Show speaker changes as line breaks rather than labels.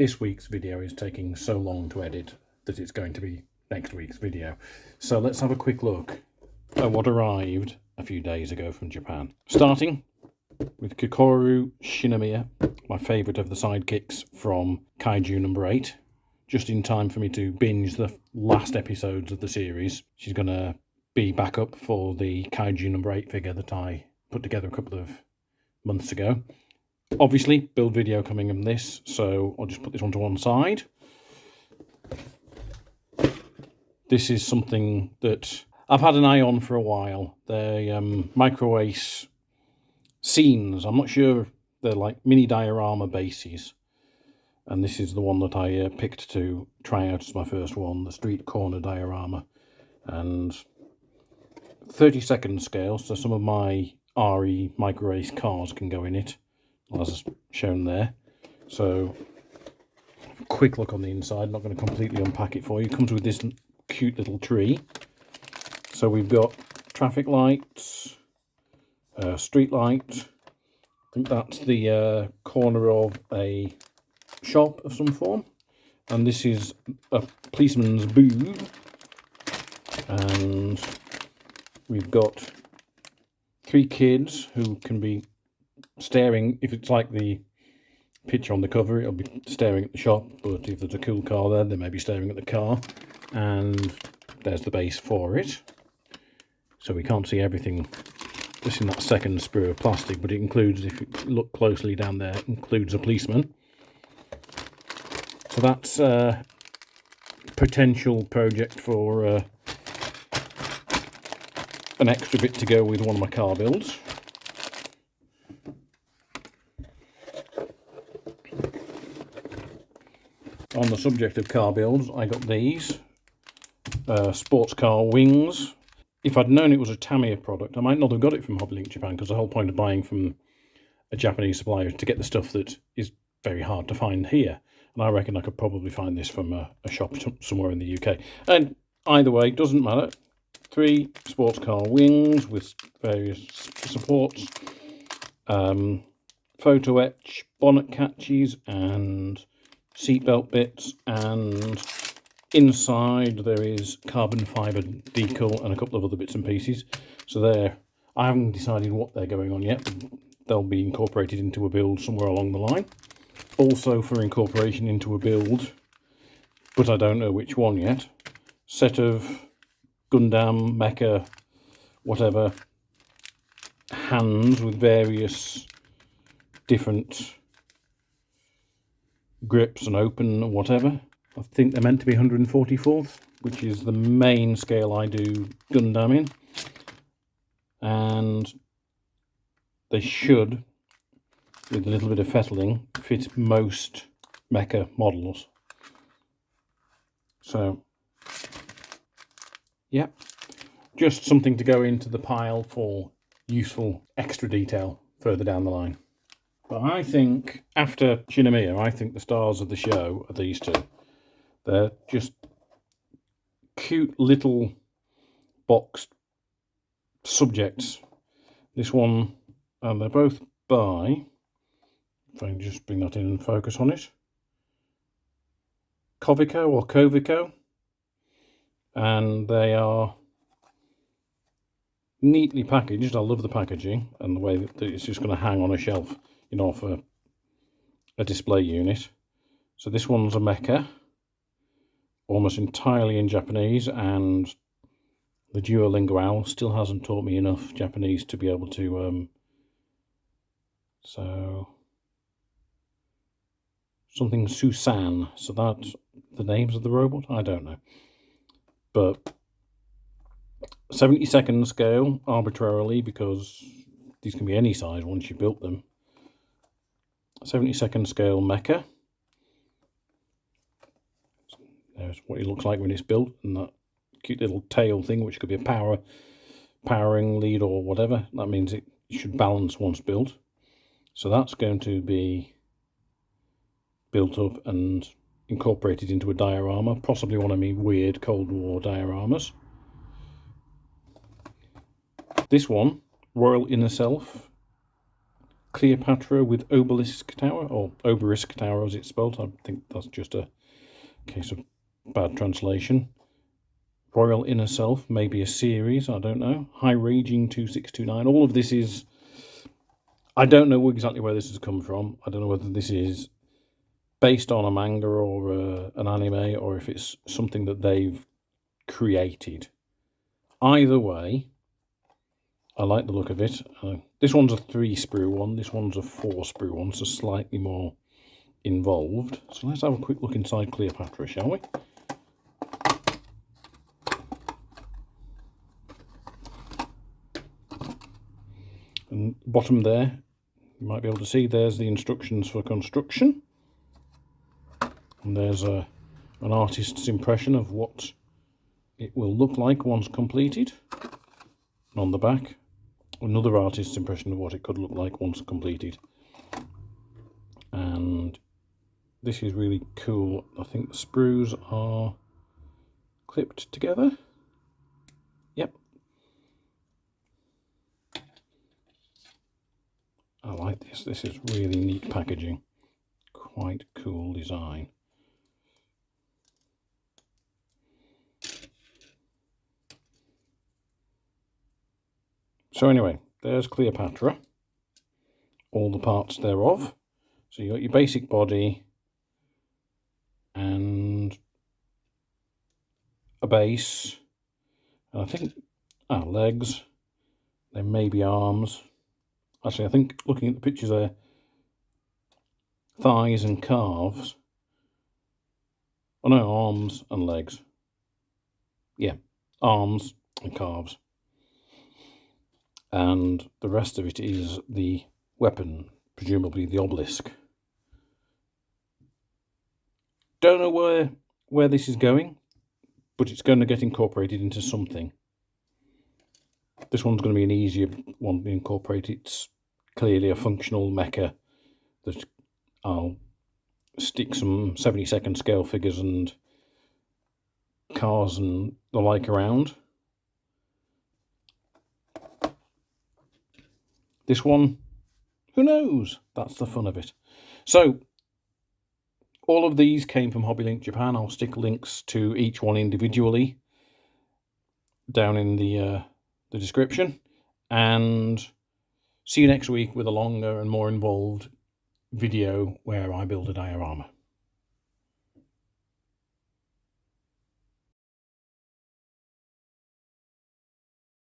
this week's video is taking so long to edit that it's going to be next week's video. So let's have a quick look at what arrived a few days ago from Japan. Starting with Kokoro Shinomiya, my favourite of the sidekicks from Kaiju number 8. Just in time for me to binge the last episodes of the series. She's going to be back up for the Kaiju number 8 figure that I put together a couple of months ago. Obviously, build video coming in this, so I'll just put this one to one side. This is something that I've had an eye on for a while. They're Micro Ace scenes. I'm not sure, they're like mini diorama bases. And this is the one that I picked to try out as my first one, the street corner diorama. And 30-second scale, so some of my RE Micro Ace cars can go in it, as shown there. So, quick look on the inside, not going to completely unpack it for you. It comes with this cute little tree. So we've got traffic lights, street light. I think that's the corner of a shop of some form, and this is a policeman's booth, and we've got 3 kids who can be staring. If it's like the picture on the cover, it'll be staring at the shop, but if there's a cool car there, they may be staring at the car. And there's the base for it, so we can't see everything just in that second sprue of plastic, but it includes, if you look closely down there, it includes a policeman. So that's a potential project for an extra bit to go with one of my car builds. On the subject of car builds, I got these sports car wings. If I'd known it was a Tamiya product, I might not have got it from Hobbylink Japan, because the whole point of buying from a Japanese supplier is to get the stuff that is very hard to find here. And I reckon I could probably find this from a shop somewhere in the UK. And either way, doesn't matter. 3 sports car wings with various supports, photo etch, bonnet catches, and seatbelt bits. And inside there is carbon fibre decal and a couple of other bits and pieces. So there, I haven't decided what they're going on yet, but they'll be incorporated into a build somewhere along the line. Also for incorporation into a build, but I don't know which one yet, set of Gundam, Mecha, whatever, hands with various different grips and open and whatever. I think they're meant to be 144th, which is the main scale I do Gundam in. And they should, with a little bit of fettling, fit most mecha models. So, yeah, just something to go into the pile for useful extra detail further down the line. But I think, after Shinomiya, I think the stars of the show are these two. They're just cute little boxed subjects. This one, and they're both by, if I can just bring that in and focus on it, Kovico, and they are neatly packaged. I love the packaging and the way that it's just going to hang on a shelf, you know, for a display unit. So this one's a mecha, almost entirely in Japanese, and the Duolingo owl still hasn't taught me enough Japanese to be able to so something Susan, so that's the names of the robot, I don't know. But 70-second scale, arbitrarily, because these can be any size once you built them. 70-second scale mecha. There's what it looks like when it's built, and that cute little tail thing, which could be a powering lead or whatever. That means it should balance once built. So that's going to be built up and incorporated into a diorama, possibly one of my weird Cold War dioramas. This one, Royal Inner Self, Cleopatra with Obelisk Tower, or Obelisk Tower as it's spelled. I think that's just a case of bad translation. Royal Inner Self, maybe a series, I don't know. High Raging 2629. All of this is... I don't know exactly where this has come from. I don't know whether this is based on a manga or an anime, or if it's something that they've created. Either way, I like the look of it. This one's a 3-sprue one. This one's a 4-sprue one, so slightly more involved. So let's have a quick look inside Cleopatra, shall we? And bottom there, you might be able to see, there's the instructions for construction. And there's an artist's impression of what it will look like once completed. And on the back, another artist's impression of what it could look like once completed. And this is really cool. I think the sprues are clipped together. Yep. I like this. This is really neat packaging. Quite cool design. So anyway, there's Cleopatra. All the parts thereof. So you got your basic body and a base. And I think legs. There may be arms. Actually, I think looking at the pictures there, thighs and calves. Oh no, arms and legs. Yeah, arms and calves. And the rest of it is the weapon, presumably the obelisk. Don't know where this is going, but it's going to get incorporated into something. This one's going to be an easier one to incorporate. It's clearly a functional mecha that I'll stick some 70-second scale figures and cars and the like around. This one, who knows? That's the fun of it. So, all of these came from Hobbylink Japan. I'll stick links to each one individually down in the description. And see you next week with a longer and more involved video where I build a diorama.